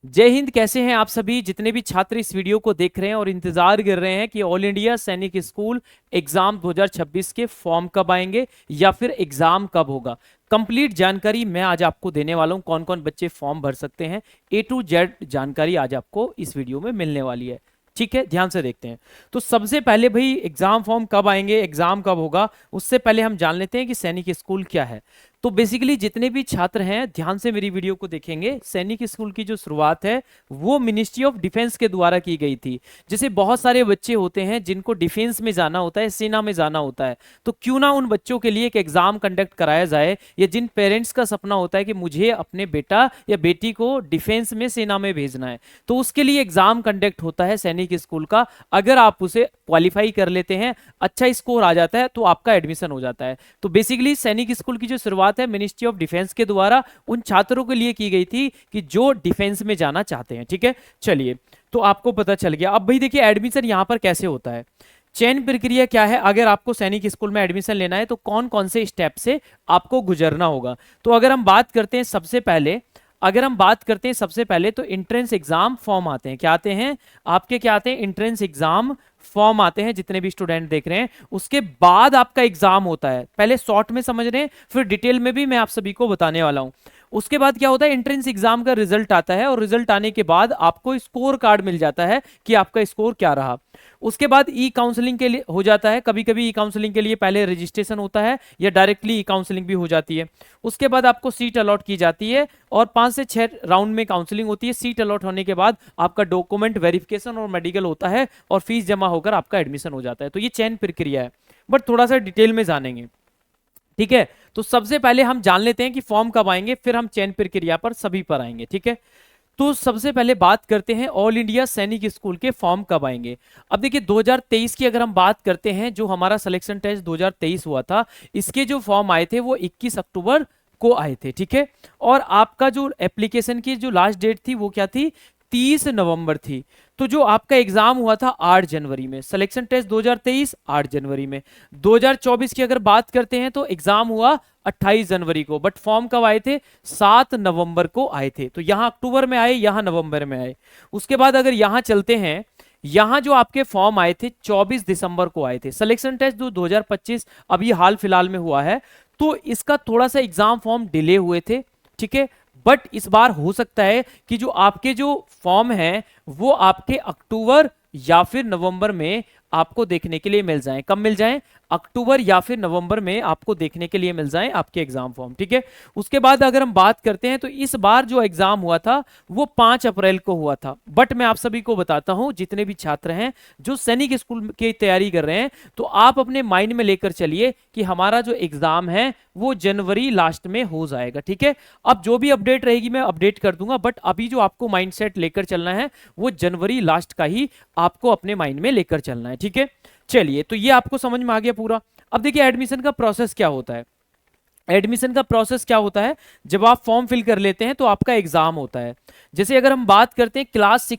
जय हिंद। कैसे हैं आप सभी जितने भी छात्र इस वीडियो को देख रहे हैं और इंतजार कर रहे हैं कि ऑल इंडिया सैनिक स्कूल एग्जाम 2026 के फॉर्म कब आएंगे या फिर एग्जाम कब होगा। कंप्लीट जानकारी मैं आज आपको देने वाला हूं, कौन कौन बच्चे फॉर्म भर सकते हैं। ए टू जेड जानकारी आज आपको इस वीडियो में मिलने वाली है। ठीक है, ध्यान से देखते हैं। तो सबसे पहले भाई एग्जाम फॉर्म कब आएंगे, एग्जाम कब होगा, उससे पहले हम जान लेते हैं कि सैनिक स्कूल क्या है। तो बेसिकली जितने भी छात्र हैं ध्यान से मेरी वीडियो को देखेंगे। सैनिक स्कूल की जो शुरुआत है वो मिनिस्ट्री ऑफ डिफेंस के द्वारा की गई थी। जैसे बहुत सारे बच्चे होते हैं जिनको डिफेंस में जाना होता है, सेना में जाना होता है, तो क्यों ना उन बच्चों के लिए एक एग्जाम कंडक्ट कराया जाए, या जिन पेरेंट्स का सपना होता है कि मुझे अपने बेटा या बेटी को डिफेंस में, सेना में भेजना है, तो उसके लिए एग्जाम कंडक्ट होता है सैनिक स्कूल का। अगर आप उसे क्वालिफाई कर लेते हैं, अच्छा स्कोर आ जाता है, तो आपका एडमिशन हो जाता है। तो बेसिकली सैनिक स्कूल की जो शुरुआत है मिनिस्ट्री ऑफ डिफेंस के द्वारा उन छात्रों के लिए की गई थी कि जो डिफेंस में जाना चाहते हैं। ठीक है, चलिए, तो आपको पता चल गया। अब भाई देखिए एडमिशन यहां पर कैसे होता है, चयन प्रक्रिया क्या है। अगर आपको सैनिक स्कूल में एडमिशन लेना है तो कौन कौन से स्टेप से आपको गुजरना होगा। तो अगर हम बात करते हैं सबसे पहले, तो एंट्रेंस एग्जाम फॉर्म आते हैं। क्या आते हैं आपके, क्या आते हैं, एंट्रेंस एग्जाम फॉर्म आते हैं जितने भी स्टूडेंट देख रहे हैं। उसके बाद आपका एग्जाम होता है। पहले शॉर्ट में समझ रहे हैं, फिर डिटेल में भी मैं आप सभी को बताने वाला हूं। उसके बाद क्या होता है, एंट्रेंस एग्जाम का रिजल्ट आता है और रिजल्ट आने के बाद आपको स्कोर कार्ड मिल जाता है कि आपका स्कोर क्या रहा। उसके बाद ई काउंसलिंग के लिए हो जाता है। कभी कभी ई काउंसलिंग के लिए पहले रजिस्ट्रेशन होता है या डायरेक्टली ई काउंसलिंग भी हो जाती है। उसके बाद आपको सीट अलॉट की जाती है और 5 से 6 राउंड में काउंसलिंग होती है। सीट अलॉट होने के बाद आपका डॉक्यूमेंट वेरिफिकेशन और मेडिकल होता है और फीस जमा होकर आपका एडमिशन हो जाता है। तो ये चयन प्रक्रिया है, बट थोड़ा सा डिटेल में जानेंगे। ठीक है, तो सबसे पहले हम जान लेते हैं कि फॉर्म कब आएंगे, फिर हम चयन प्रक्रिया पर सभी पर आएंगे। ठीक है, तो सबसे पहले बात करते हैं ऑल इंडिया सैनिक स्कूल के फॉर्म कब आएंगे। अब देखिए 2023 की अगर हम बात करते हैं, जो हमारा सिलेक्शन टेस्ट 2023 हुआ था, इसके जो फॉर्म आए थे वो 21 अक्टूबर को आए थे। ठीक है, और आपका जो एप्लीकेशन की जो लास्ट डेट थी वो क्या थी, 30 नवंबर थी। तो जो आपका एग्जाम हुआ था 8 जनवरी में, सिलेक्शन टेस्ट 2023 8 जनवरी में। 2024 की अगर बात करते हैं तो एग्जाम हुआ 28 जनवरी को, बट फॉर्म कब आए थे, 7 नवंबर को आए थे। तो यहां अक्टूबर में आए, यहां नवंबर में आए। उसके बाद अगर यहां चलते हैं, यहां जो आपके फॉर्म आए थे 24 दिसंबर को आए थे। सिलेक्शन टेस्ट जो 2025 अभी हाल फिलहाल में हुआ है, तो इसका थोड़ा सा एग्जाम फॉर्म डिले हुए थे। ठीक है, बट इस बार हो सकता है कि जो आपके जो फॉर्म हैं वो आपके अक्टूबर या फिर नवंबर में आपको देखने के लिए मिल जाएं। कब मिल जाएं, अक्टूबर या फिर नवंबर में आपको देखने के लिए मिल जाएं आपके एग्जाम फॉर्म। ठीक है, उसके बाद अगर हम बात करते हैं तो इस बार जो एग्जाम हुआ था वो 5 अप्रैल को हुआ था। बट मैं आप सभी को बताता हूं, जितने भी छात्र हैं जो सैनिक स्कूल की तैयारी कर रहे हैं, तो आप अपने माइंड में लेकर चलिए कि हमारा जो एग्जाम है वो जनवरी लास्ट में हो जाएगा। ठीक है, अब जो भी अपडेट रहेगी मैं अपडेट कर दूंगा, बट अभी जो आपको माइंडसेट लेकर चलना है वो जनवरी लास्ट का ही आपको अपने माइंड में लेकर चलना है। ठीक है, चलिए, तो ये आपको समझ में आ गया पूरा। अब देखिए एडमिशन का प्रोसेस क्या होता है। एडमिशन का प्रोसेस क्या होता है, जब आप फॉर्म फिल कर लेते हैं तो आपका एग्जाम होता है। जैसे अगर हम बात करते हैं क्लास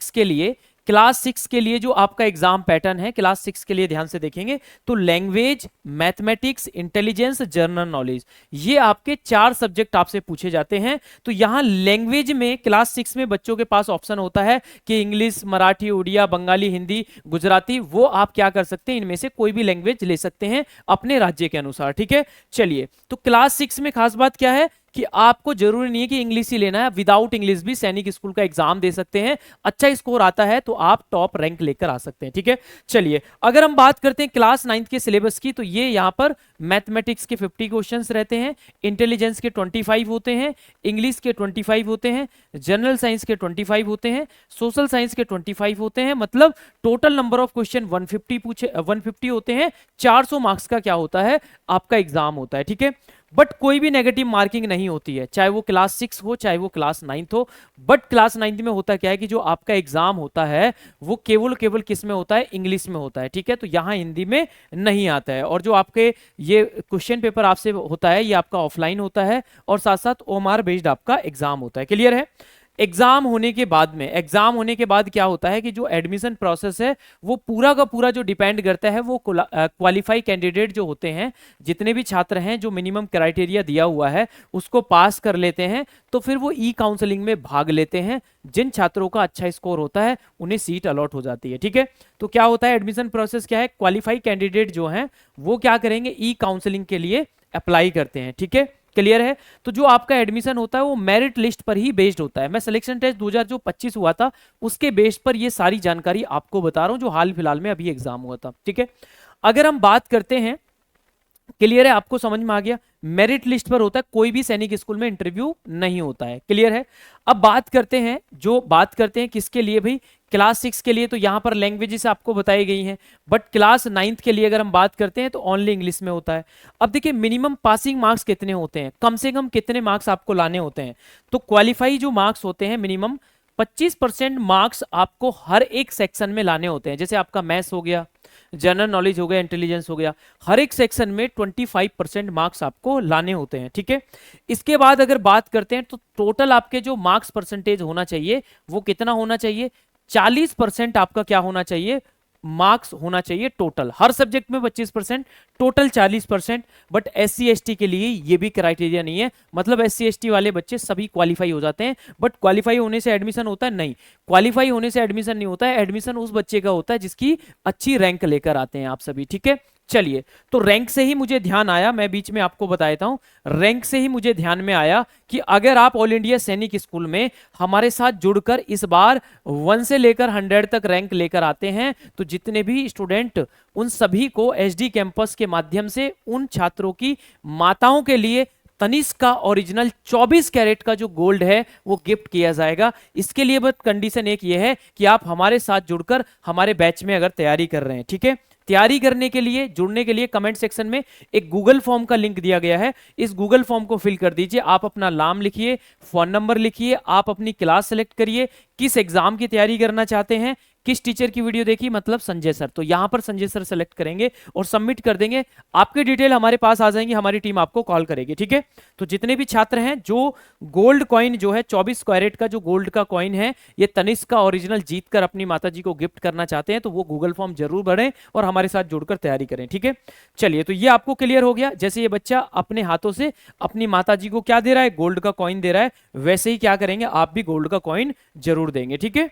6 के लिए जो आपका एग्जाम पैटर्न है, क्लास 6 के लिए ध्यान से देखेंगे तो language, mathematics, intelligence, general knowledge, ये आपके 4 सब्जेक्ट आपसे पूछे जाते हैं। तो यहां लैंग्वेज में क्लास 6 में बच्चों के पास ऑप्शन होता है कि इंग्लिश, मराठी, उड़िया, बंगाली, हिंदी, गुजराती, वो आप क्या कर सकते हैं, इनमें से कोई भी लैंग्वेज ले सकते हैं अपने राज्य के अनुसार। ठीक है, चलिए, तो क्लास 6 में खास बात क्या है कि आपको जरूरी नहीं है कि इंग्लिश ही लेना है, विदाउट इंग्लिश भी सैनिक स्कूल का एग्जाम दे सकते हैं। अच्छा स्कोर आता है तो आप टॉप रैंक लेकर आ सकते हैं। ठीक है, चलिए, अगर हम बात करते हैं क्लास 9 के सिलेबस की, तो ये यहां पर मैथमेटिक्स के 50 क्वेश्चंस रहते हैं, इंटेलिजेंस के 25 होते हैं, इंग्लिश के 25 होते हैं, जनरल साइंस के 25 होते हैं, सोशल साइंस के 25 होते हैं। मतलब टोटल नंबर ऑफ क्वेश्चन 150 होते हैं। 400 मार्क्स का क्या होता है, आपका एग्जाम होता है। ठीक है, बट कोई भी नेगेटिव मार्किंग नहीं होती है, चाहे वो क्लास 6 हो चाहे वो क्लास 9 हो। बट क्लास 9 में होता क्या है कि जो आपका एग्जाम होता है वो केवल किस में होता है, इंग्लिश में होता है। ठीक है, तो यहां हिंदी में नहीं आता है। और जो आपके ये क्वेश्चन पेपर आपसे होता है ये आपका ऑफलाइन होता है और साथ साथ ओएमआर बेस्ड आपका एग्जाम होता है। क्लियर है, एग्जाम होने के बाद में, एग्जाम होने के बाद क्या होता है कि जो एडमिशन प्रोसेस है वो पूरा का पूरा जो डिपेंड करता है वो क्वालिफाई कैंडिडेट जो होते हैं, जितने भी छात्र हैं जो मिनिमम क्राइटेरिया दिया हुआ है उसको पास कर लेते हैं, तो फिर वो ई काउंसलिंग में भाग लेते हैं। जिन छात्रों का अच्छा स्कोर होता है उन्हें सीट अलॉट हो जाती है। ठीक है, तो क्या होता है एडमिशन प्रोसेस क्या है, क्वालिफाई कैंडिडेट जो हैं वो क्या करेंगे, ई काउंसलिंग के लिए अप्लाई करते हैं। ठीक है, क्लियर है। तो जो आपका एडमिशन होता है वो मेरिट लिस्ट पर ही बेस्ड होता है। मैं सिलेक्शन टेस्ट 2025 हुआ था उसके बेस पर ये सारी जानकारी आपको बता रहा हूं जो हाल फिलहाल में अभी एग्जाम हुआ था। ठीक है, अगर हम बात करते हैं, क्लियर है, आपको समझ में आ गया, मेरिट लिस्ट पर होता है, कोई भी सैनिक स्कूल में इंटरव्यू नहीं होता है। क्लियर है। अब बात करते हैं, जो बात करते हैं किसके लिए भाई, क्लास 6 के लिए, तो यहां पर लैंग्वेजेस आपको बताई गई हैं, बट क्लास 9th के लिए अगर हम बात करते हैं तो ओनली इंग्लिश में होता है। अब देखिए मिनिमम पासिंग मार्क्स कितने होते हैं, कम से कम कितने मार्क्स आपको लाने होते हैं, तो क्वालिफाई जो मार्क्स होते हैं मिनिमम 25% मार्क्स आपको हर एक सेक्शन में लाने होते हैं। जैसे आपका मैथ्स हो गया, जनरल नॉलेज हो गया, इंटेलिजेंस हो गया, हर एक सेक्शन में 25% मार्क्स आपको लाने होते हैं। ठीक है, इसके बाद अगर बात करते हैं तो टोटल आपके जो मार्क्स परसेंटेज होना चाहिए वो कितना होना चाहिए, 40% आपका क्या होना चाहिए, मार्क्स होना चाहिए टोटल, हर सब्जेक्ट में 25%, टोटल 40%। बट SC ST के लिए ये भी क्राइटेरिया नहीं है, मतलब SC ST वाले बच्चे सभी क्वालिफाई हो जाते हैं, बट क्वालिफाई होने से एडमिशन होता है नहीं, क्वालिफाई होने से एडमिशन नहीं होता है, एडमिशन उस बच्चे का होता है जिसकी अच्छी रैंक लेकर आते हैं आप सभी। ठीक है, चलिए, तो रैंक से ही मुझे ध्यान आया, मैं बीच में आपको बता देता हूं, रैंक से ही मुझे ध्यान में आया कि अगर आप ऑल इंडिया सैनिक स्कूल में हमारे साथ जुड़कर इस बार 1 से लेकर 100 तक रैंक लेकर आते हैं, तो जितने भी स्टूडेंट, उन सभी को SD कैंपस के माध्यम से उन छात्रों की माताओं के लिए तनिष्क का ओरिजिनल 24 कैरेट का जो गोल्ड है वो गिफ्ट किया जाएगा। इसके लिए बस कंडीशन एक ये है कि आप हमारे साथ जुड़कर हमारे बैच में अगर तैयारी कर रहे हैं। ठीक है, तैयारी करने के लिए, जुड़ने के लिए कमेंट सेक्शन में एक गूगल फॉर्म का लिंक दिया गया है, इस गूगल फॉर्म को फिल कर दीजिए। आप अपना नाम लिखिए, फोन नंबर लिखिए, आप अपनी क्लास सेलेक्ट करिए, किस एग्जाम की तैयारी करना चाहते हैं, किस टीचर की वीडियो देखी, मतलब संजय सर, तो यहां पर संजय सर सेलेक्ट करेंगे और सबमिट कर देंगे, आपकी डिटेल हमारे पास आ जाएंगी, हमारी टीम आपको कॉल करेगी। ठीक है, तो जितने भी छात्र हैं जो गोल्ड कॉइन जो है 24 कैरेट का जो गोल्ड का कॉइन है ये तनिष्क का ओरिजिनल जीतकर अपनी माता जी को गिफ्ट करना चाहते हैं, तो वो गूगल फॉर्म जरूर भरें और हमारे साथ जुड़कर तैयारी करें। ठीक है, चलिए, तो ये आपको क्लियर हो गया, जैसे ये बच्चा अपने हाथों से अपनी माता जी को क्या दे रहा है, गोल्ड का कॉइन दे रहा है, वैसे ही क्या करेंगे आप भी गोल्ड का कॉइन जरूर देंगे। ठीक है,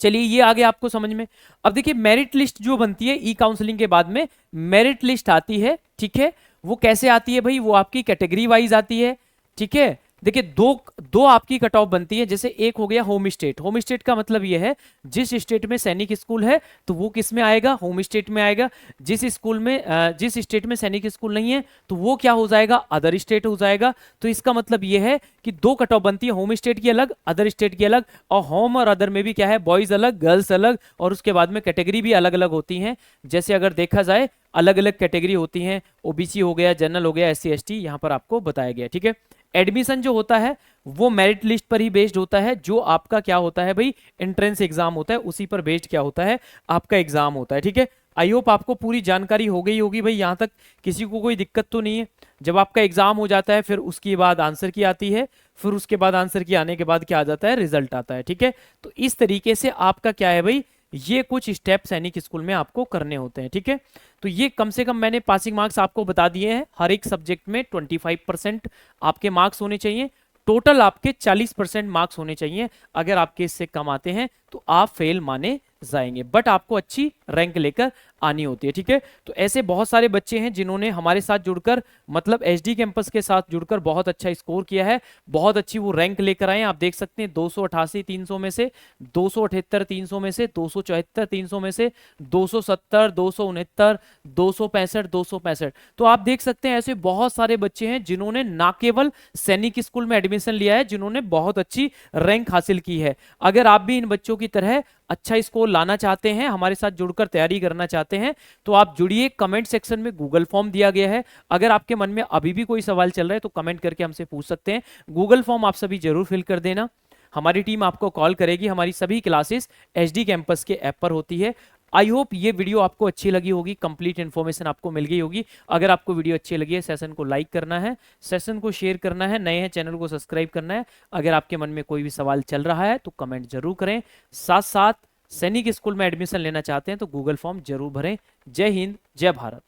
चलिए, ये आगे आपको समझ में। अब देखिए मेरिट लिस्ट जो बनती है ई काउंसलिंग के बाद में, मेरिट लिस्ट आती है। ठीक है, वो कैसे आती है भाई, वो आपकी कैटेगरी वाइज आती है। ठीक है, देखिए दो आपकी कट ऑफ बनती है, जैसे एक हो गया होम स्टेट। होम स्टेट का मतलब ये है जिस स्टेट में सैनिक स्कूल है तो वो किस में आएगा, होम स्टेट में आएगा। जिस स्कूल में जिस स्टेट में सैनिक स्कूल नहीं है तो वो क्या हो जाएगा, अदर स्टेट हो जाएगा। तो इसका मतलब ये है कि दो कट ऑफ बनती है, होम स्टेट की अलग, अदर स्टेट की अलग, और होम और अदर में भी क्या है, बॉयज अलग, गर्ल्स अलग, और उसके बाद में कैटेगरी भी अलग अलग होती हैं। जैसे अगर देखा जाए अलग अलग कैटेगरी होती हैं, ओबीसी हो गया, जनरल हो गया, SC ST, यहाँ पर आपको बताया गया। ठीक है, एडमिशन जो होता है वो मेरिट लिस्ट पर ही बेस्ड होता है, जो आपका क्या होता है भाई, एंट्रेंस एग्जाम होता है, उसी पर बेस्ड क्या होता है, आपका एग्जाम होता है। ठीक है, आई होप आपको पूरी जानकारी हो गई होगी भाई, यहाँ तक किसी को कोई दिक्कत तो नहीं है। जब आपका एग्जाम हो जाता है फिर उसके बाद आंसर की आती है, फिर उसके बाद आंसर की आने के बाद क्या आ जाता है, रिजल्ट आता है। ठीक है, तो इस तरीके से आपका क्या है भाई, ये कुछ स्टेप सैनिक स्कूल में आपको करने होते हैं। ठीक है, तो ये कम से कम मैंने पासिंग मार्क्स आपको बता दिए हैं, हर एक सब्जेक्ट में 25% आपके मार्क्स होने चाहिए, टोटल आपके 40% मार्क्स होने चाहिए। अगर आपके इससे कम आते हैं तो आप फेल माने जाएंगे, बट आपको अच्छी रैंक लेकर आनी होती है। ठीक है, तो ऐसे बहुत सारे बच्चे हैं जिन्होंने हमारे साथ जुड़कर, मतलब SD कैंपस के साथ जुड़कर बहुत अच्छा स्कोर किया है, बहुत अच्छी वो रैंक लेकर आए। आप देख सकते हैं 288 300 में से, 278 300 में से, 274 300 में से, 270, 269, 265, 265। तो आप देख सकते हैं ऐसे बहुत सारे बच्चे हैं जिन्होंने ना केवल सैनिक स्कूल में एडमिशन लिया है, जिन्होंने बहुत अच्छी रैंक हासिल की है। अगर आप भी इन बच्चों की तरह अच्छा स्कोर लाना चाहते हैं, हमारे साथ जुड़कर तैयारी करना चाहते हैं, तो आप जुड़िए। कमेंट सेक्शन में गूगल फॉर्म दिया गया है, अगर आपके मन में अभी भी कोई सवाल चल रहा है तो कमेंट करके हमसे पूछ सकते हैं। गूगल फॉर्म आप सभी जरूर फिल कर देना, हमारी टीम आपको कॉल करेगी। हमारी सभी क्लासेस SD कैंपस के ऐप पर होती है, आई होप ये वीडियो आपको अच्छी लगी होगी, कंप्लीट इन्फॉर्मेशन आपको मिल गई होगी। अगर आपको वीडियो अच्छी लगी है, सेशन को लाइक करना है, सेशन को शेयर करना है, नए हैं चैनल को सब्सक्राइब करना है। अगर आपके मन में कोई भी सवाल चल रहा है तो कमेंट जरूर करें। साथ साथ सैनिक स्कूल में एडमिशन लेना चाहते हैं तो गूगल फॉर्म जरूर भरें। जय हिंद, जय भारत।